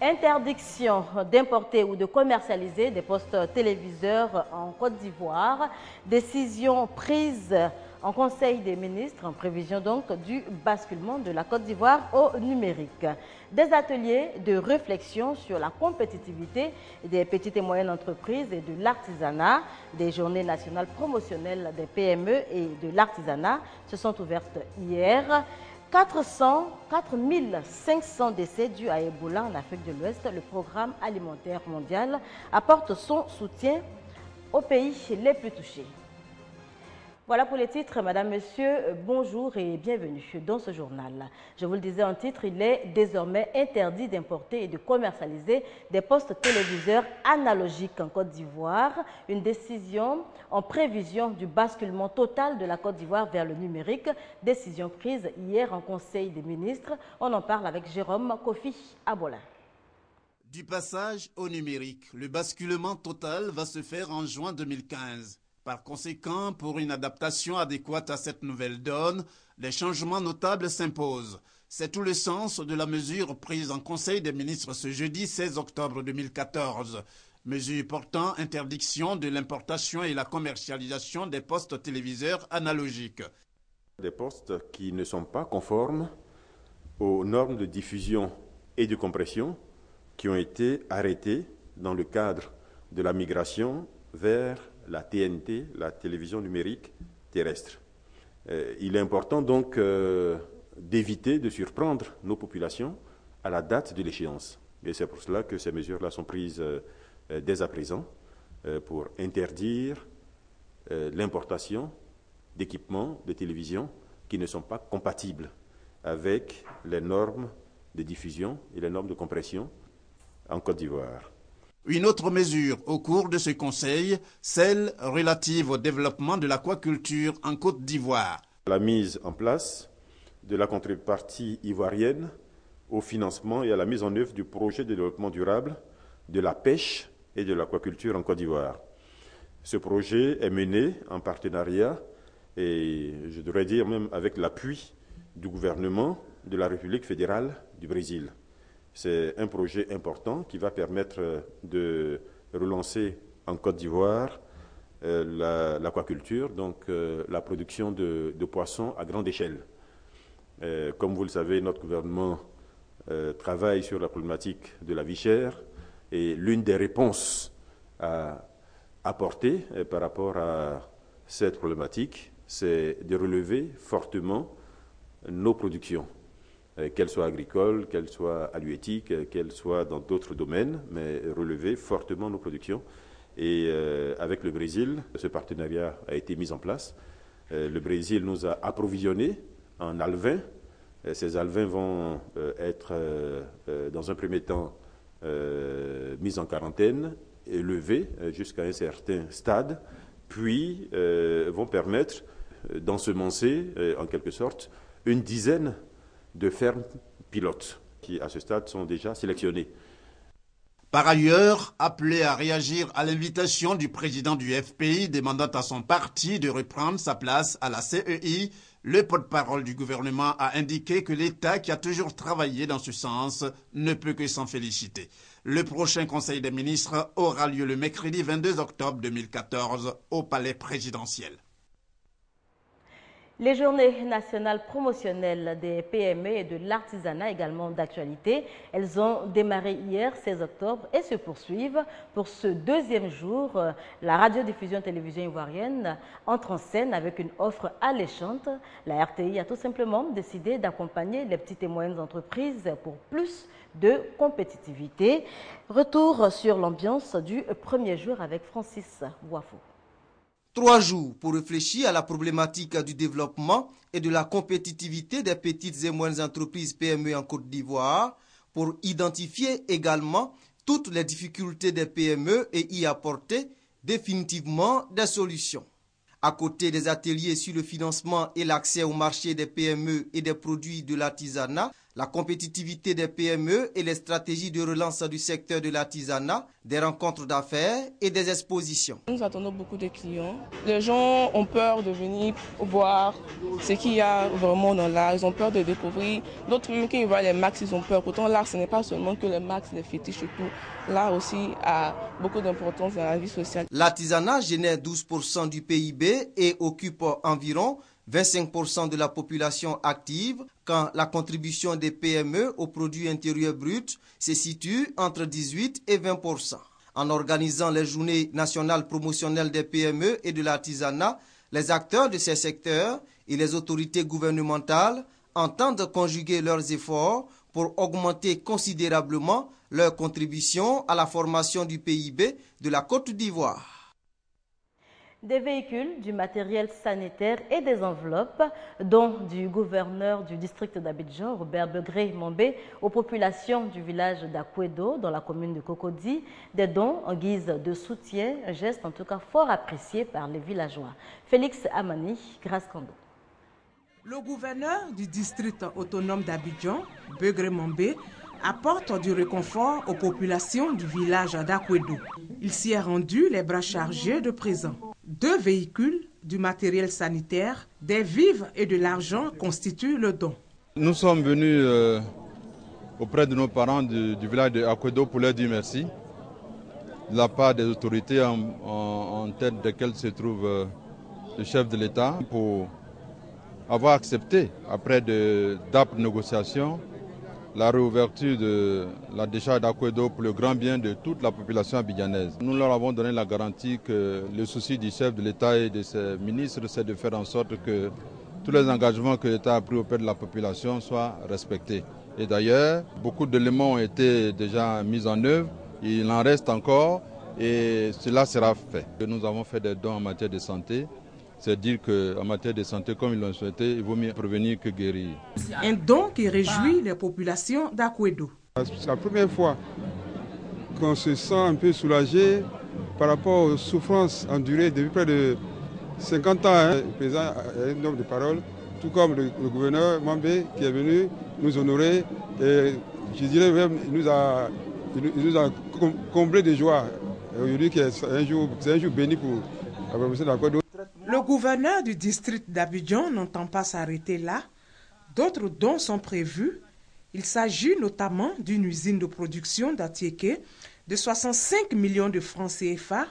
Interdiction d'importer ou de commercialiser des postes téléviseurs en Côte d'Ivoire. Décision prise en Conseil des ministres en prévision donc du basculement de la Côte d'Ivoire au numérique. Des ateliers de réflexion sur la compétitivité des petites et moyennes entreprises et de l'artisanat. Des journées nationales promotionnelles des PME et de l'artisanat se sont ouvertes hier. 4500 décès dus à Ebola en Afrique de l'Ouest. Le programme alimentaire mondial apporte son soutien aux pays les plus touchés. Voilà pour les titres. Madame, Monsieur, bonjour et bienvenue dans ce journal. Je vous le disais en titre, il est désormais interdit d'importer et de commercialiser des postes téléviseurs analogiques en Côte d'Ivoire. Une décision en prévision du basculement total de la Côte d'Ivoire vers le numérique. Décision prise hier en Conseil des ministres. On en parle avec Jérôme Kofi Abolin. Du passage au numérique, le basculement total va se faire en juin 2015. Par conséquent, pour une adaptation adéquate à cette nouvelle donne, des changements notables s'imposent. C'est tout le sens de la mesure prise en Conseil des ministres ce jeudi 16 octobre 2014. Mesure portant interdiction de l'importation et la commercialisation des postes téléviseurs analogiques. Des postes qui ne sont pas conformes aux normes de diffusion et de compression qui ont été arrêtées dans le cadre de la migration vers la TNT, la télévision numérique terrestre. Il est important donc d'éviter de surprendre nos populations à la date de l'échéance. Et c'est pour cela que ces mesures-là sont prises dès à présent pour interdire l'importation d'équipements de télévision qui ne sont pas compatibles avec les normes de diffusion et les normes de compression en Côte d'Ivoire. Une autre mesure au cours de ce conseil, celle relative au développement de l'aquaculture en Côte d'Ivoire. La mise en place de la contrepartie ivoirienne au financement et à la mise en œuvre du projet de développement durable de la pêche et de l'aquaculture en Côte d'Ivoire. Ce projet est mené en partenariat et je devrais dire même avec l'appui du gouvernement de la République fédérale du Brésil. C'est un projet important qui va permettre de relancer en Côte d'Ivoire l'aquaculture, donc la production de poissons à grande échelle. Comme vous le savez, notre gouvernement travaille sur la problématique de la vie chère et l'une des réponses à apporter par rapport à cette problématique, c'est de relever fortement nos productions. Qu'elles soient agricoles, qu'elles soient halieutiques, qu'elles soient dans d'autres domaines, mais relever fortement nos productions. Et avec le Brésil, ce partenariat a été mis en place. Le Brésil nous a approvisionnés en alevins. Ces alevins vont être, dans un premier temps, mis en quarantaine, élevés jusqu'à un certain stade, puis vont permettre d'ensemencer, en quelque sorte, une dizaine de fermes pilotes qui, à ce stade, sont déjà sélectionnées. Par ailleurs, appelé à réagir à l'invitation du président du FPI demandant à son parti de reprendre sa place à la CEI, le porte-parole du gouvernement a indiqué que l'État, qui a toujours travaillé dans ce sens, ne peut que s'en féliciter. Le prochain Conseil des ministres aura lieu le mercredi 22 octobre 2014 au Palais présidentiel. Les journées nationales promotionnelles des PME et de l'artisanat également d'actualité. Elles ont démarré hier 16 octobre et se poursuivent. Pour ce deuxième jour, la radiodiffusion télévision ivoirienne entre en scène avec une offre alléchante. La RTI a tout simplement décidé d'accompagner les petites et moyennes entreprises pour plus de compétitivité. Retour sur l'ambiance du premier jour avec Francis Boifo. 3 jours pour réfléchir à la problématique du développement et de la compétitivité des petites et moyennes entreprises PME en Côte d'Ivoire, pour identifier également toutes les difficultés des PME et y apporter définitivement des solutions. À côté des ateliers sur le financement et l'accès au marché des PME et des produits de l'artisanat, la compétitivité des PME et les stratégies de relance du secteur de l'artisanat, des rencontres d'affaires et des expositions. Nous attendons beaucoup de clients. Les gens ont peur de venir voir ce qu'il y a vraiment dans l'art. Ils ont peur de découvrir. D'autres, même quand ils voient les marques, ils ont peur. Pourtant, l'art, ce n'est pas seulement que les marques, les fétiches et tout. L'art aussi a beaucoup d'importance dans la vie sociale. L'artisanat génère 12% du PIB et occupe environ 25% de la population active, quand la contribution des PME au produit intérieur brut se situe entre 18 et 20%. En organisant les journées nationales promotionnelles des PME et de l'artisanat, les acteurs de ces secteurs et les autorités gouvernementales entendent conjuguer leurs efforts pour augmenter considérablement leur contribution à la formation du PIB de la Côte d'Ivoire. Des véhicules, du matériel sanitaire et des enveloppes, dont du gouverneur du district d'Abidjan, Robert Begré-Mombé, aux populations du village d'Akwedo, dans la commune de Cocody, des dons en guise de soutien, un geste en tout cas fort apprécié par les villageois. Félix Amani, Grace Kando. Le gouverneur du district autonome d'Abidjan, Begré-Mombé, apporte du réconfort aux populations du village d'Akwedo. Il s'y est rendu les bras chargés de présents. 2 véhicules, du matériel sanitaire, des vivres et de l'argent constituent le don. Nous sommes venus auprès de nos parents du village d'Akwedo pour leur dire merci de la part des autorités en tête desquelles se trouve le chef de l'État pour avoir accepté, après d'âpres négociations, la réouverture de la décharge d'Akwedo pour le grand bien de toute la population abidjanaise. Nous leur avons donné la garantie que le souci du chef de l'État et de ses ministres, c'est de faire en sorte que tous les engagements que l'État a pris auprès de la population soient respectés. Et d'ailleurs, beaucoup d'éléments ont été déjà mis en œuvre, il en reste encore et cela sera fait. Nous avons fait des dons en matière de santé. C'est dire qu'en matière de santé, comme ils l'ont souhaité, il vaut mieux prévenir que guérir. Un don qui réjouit les populations d'Akwedo. C'est la première fois qu'on se sent un peu soulagé par rapport aux souffrances endurées depuis près de 50 ans. Le président a un homme de parole, tout comme le gouverneur Mambé qui est venu nous honorer. Et je dirais même qu'il nous a comblé de joie. Aujourd'hui, c'est un jour béni pour la population d'Akwedo. Le gouverneur du district d'Abidjan n'entend pas s'arrêter là. D'autres dons sont prévus. Il s'agit notamment d'une usine de production d'Atiéké de 65 millions de francs CFA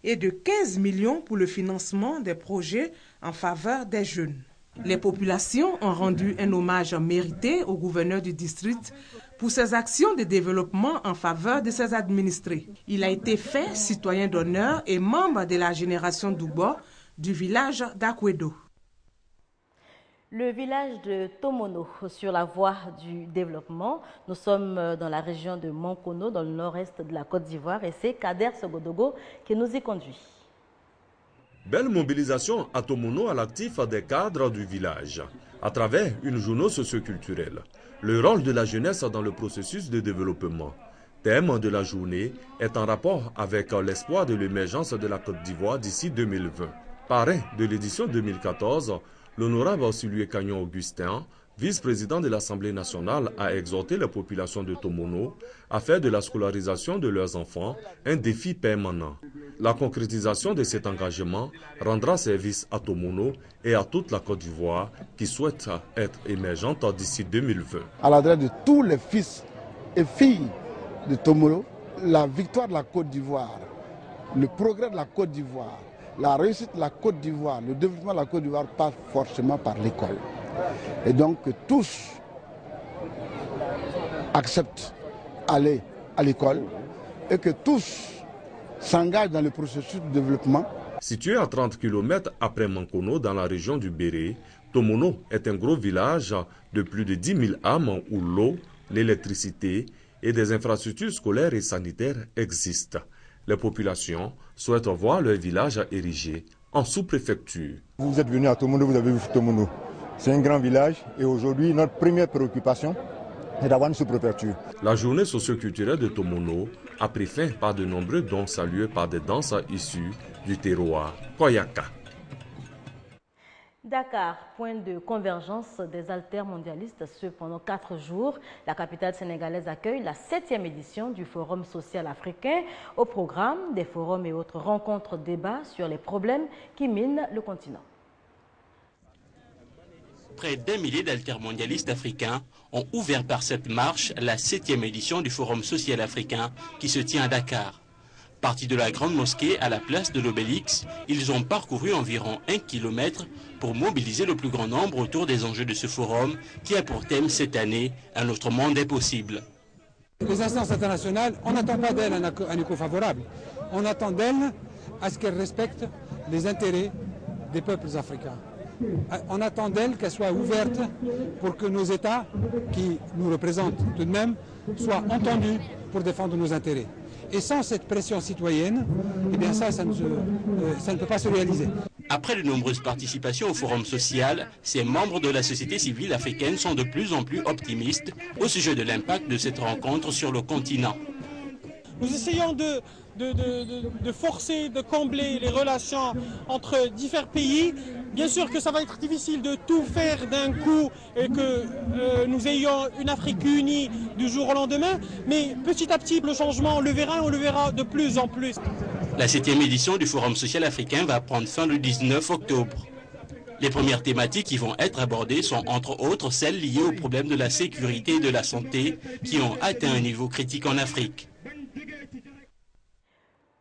et de 15 millions pour le financement des projets en faveur des jeunes. Les populations ont rendu un hommage mérité au gouverneur du district pour ses actions de développement en faveur de ses administrés. Il a été fait citoyen d'honneur et membre de la génération d'Oubo du village d'Akwedo. Le village de Tomono, sur la voie du développement. Nous sommes dans la région de Mankono, dans le nord-est de la Côte d'Ivoire, et c'est Kader Sogodogo qui nous y conduit. Belle mobilisation à Tomono à l'actif des cadres du village, à travers une journée socioculturelle. Le rôle de la jeunesse dans le processus de développement. Thème de la journée est en rapport avec l'espoir de l'émergence de la Côte d'Ivoire d'ici 2020. Parrain de l'édition 2014, l'honorable Osilue Cagnon Augustin, vice-président de l'Assemblée nationale, a exhorté la population de Tomono à faire de la scolarisation de leurs enfants un défi permanent. La concrétisation de cet engagement rendra service à Tomono et à toute la Côte d'Ivoire qui souhaite être émergente d'ici 2020. À l'adresse de tous les fils et filles de Tomono, la victoire de la Côte d'Ivoire, le progrès de la Côte d'Ivoire, la réussite de la Côte d'Ivoire, le développement de la Côte d'Ivoire passe forcément par l'école. Et donc que tous acceptent d'aller à l'école et que tous s'engagent dans le processus de développement. Situé à 30 km après Mankono, dans la région du Béré, Tomono est un gros village de plus de 10 000 âmes où l'eau, l'électricité et des infrastructures scolaires et sanitaires existent. Les populations souhaitent voir leur village érigé en sous-préfecture. Vous êtes venu à Tomono, vous avez vu Tomono. C'est un grand village et aujourd'hui, notre première préoccupation est d'avoir une sous-préfecture. La journée socio-culturelle de Tomono a pris fin par de nombreux dons salués par des danses issues du terroir Koyaka. Dakar, point de convergence des altermondialistes, ce pendant 4 jours. La capitale sénégalaise accueille la 7e édition du Forum social africain. Au programme, des forums et autres rencontres, débats sur les problèmes qui minent le continent. Près d'1 millier d'altermondialistes africains ont ouvert par cette marche la 7e édition du Forum social africain qui se tient à Dakar. Partis de la Grande Mosquée à la place de l'Obélix, ils ont parcouru environ 1 kilomètre pour mobiliser le plus grand nombre autour des enjeux de ce forum qui a pour thème cette année « Un autre monde est possible ». Les instances internationales, on n'attend pas d'elles un écho favorable. On attend d'elles à ce qu'elles respectent les intérêts des peuples africains. On attend d'elles qu'elles soient ouvertes pour que nos États, qui nous représentent tout de même, soient entendus pour défendre nos intérêts. Et sans cette pression citoyenne, eh bien ça ne peut pas se réaliser. Après de nombreuses participations au Forum social, ces membres de la société civile africaine sont de plus en plus optimistes au sujet de l'impact de cette rencontre sur le continent. Nous essayons de forcer, de combler les relations entre différents pays. Bien sûr que ça va être difficile de tout faire d'un coup et que nous ayons une Afrique unie du jour au lendemain, mais petit à petit le changement, on le verra de plus en plus. La 7e édition du Forum social africain va prendre fin le 19 octobre. Les premières thématiques qui vont être abordées sont entre autres celles liées aux problèmes de la sécurité et de la santé qui ont atteint un niveau critique en Afrique.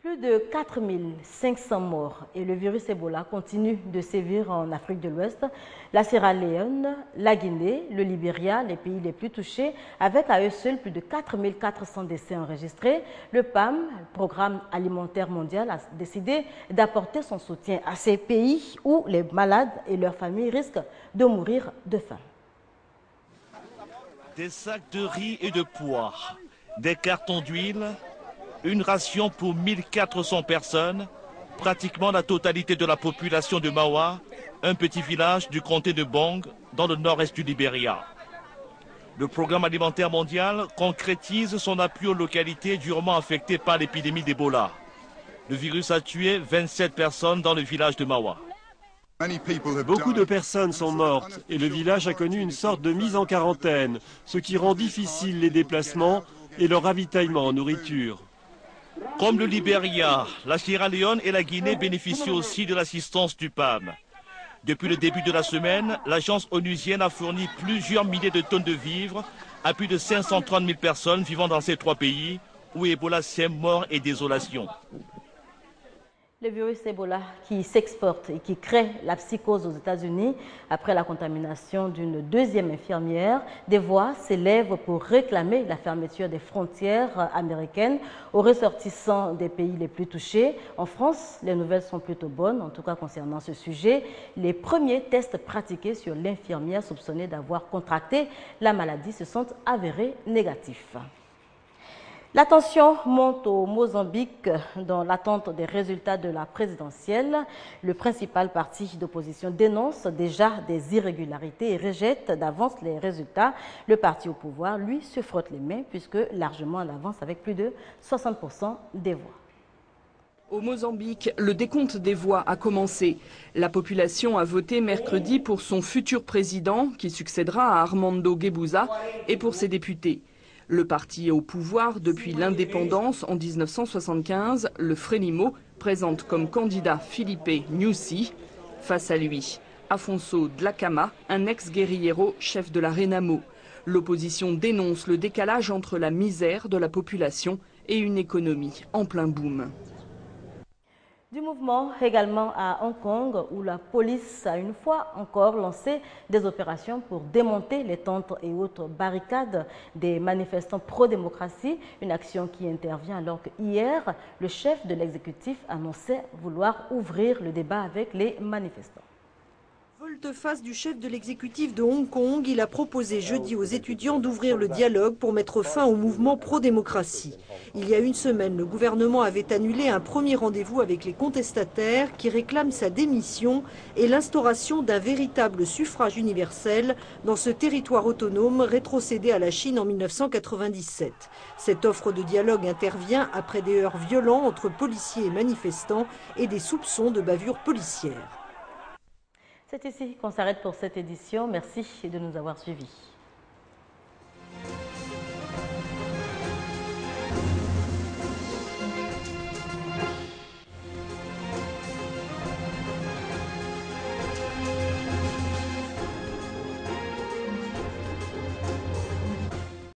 Plus de 4500 morts et le virus Ebola continue de sévir en Afrique de l'Ouest. La Sierra Leone, la Guinée, le Libéria, les pays les plus touchés, avec à eux seuls plus de 4400 décès enregistrés. Le PAM, le Programme alimentaire mondial, a décidé d'apporter son soutien à ces pays où les malades et leurs familles risquent de mourir de faim. Des sacs de riz et de pois, des cartons d'huile, une ration pour 1400 personnes, pratiquement la totalité de la population de Mawa, un petit village du comté de Bong, dans le nord-est du Libéria. Le Programme alimentaire mondial concrétise son appui aux localités durement affectées par l'épidémie d'Ebola. Le virus a tué 27 personnes dans le village de Mawa. Beaucoup de personnes sont mortes et le village a connu une sorte de mise en quarantaine, ce qui rend difficile les déplacements et le ravitaillement en nourriture. Comme le Libéria, la Sierra Leone et la Guinée bénéficient aussi de l'assistance du PAM. Depuis le début de la semaine, l'agence onusienne a fourni plusieurs milliers de tonnes de vivres à plus de 530 000 personnes vivant dans ces 3 pays où Ebola sème mort et désolation. Le virus Ebola qui s'exporte et qui crée la psychose aux États-Unis après la contamination d'une 2e infirmière. Des voix s'élèvent pour réclamer la fermeture des frontières américaines aux ressortissants des pays les plus touchés. En France, les nouvelles sont plutôt bonnes, en tout cas concernant ce sujet. Les premiers tests pratiqués sur l'infirmière soupçonnée d'avoir contracté la maladie se sont avérés négatifs. La tension monte au Mozambique dans l'attente des résultats de la présidentielle. Le principal parti d'opposition dénonce déjà des irrégularités et rejette d'avance les résultats. Le parti au pouvoir, lui, se frotte les mains puisque largement en avance avec plus de 60% des voix. Au Mozambique, le décompte des voix a commencé. La population a voté mercredi pour son futur président qui succédera à Armando Guebuza et pour ses députés. Le parti au pouvoir depuis l'indépendance en 1975, le Frelimo, présente comme candidat Filipe Nyusi. Face à lui, Afonso Dhlakama, un ex-guerriero chef de la Renamo. L'opposition dénonce le décalage entre la misère de la population et une économie en plein boom. Du mouvement également à Hong Kong où la police a une fois encore lancé des opérations pour démonter les tentes et autres barricades des manifestants pro-démocratie. Une action qui intervient alors que hier, le chef de l'exécutif annonçait vouloir ouvrir le débat avec les manifestants. Volte-face du chef de l'exécutif de Hong Kong, il a proposé jeudi aux étudiants d'ouvrir le dialogue pour mettre fin au mouvement pro-démocratie. Il y a une semaine, le gouvernement avait annulé un premier rendez-vous avec les contestataires qui réclament sa démission et l'instauration d'un véritable suffrage universel dans ce territoire autonome rétrocédé à la Chine en 1997. Cette offre de dialogue intervient après des heurts violents entre policiers et manifestants et des soupçons de bavure policière. C'est ici qu'on s'arrête pour cette édition. Merci de nous avoir suivis.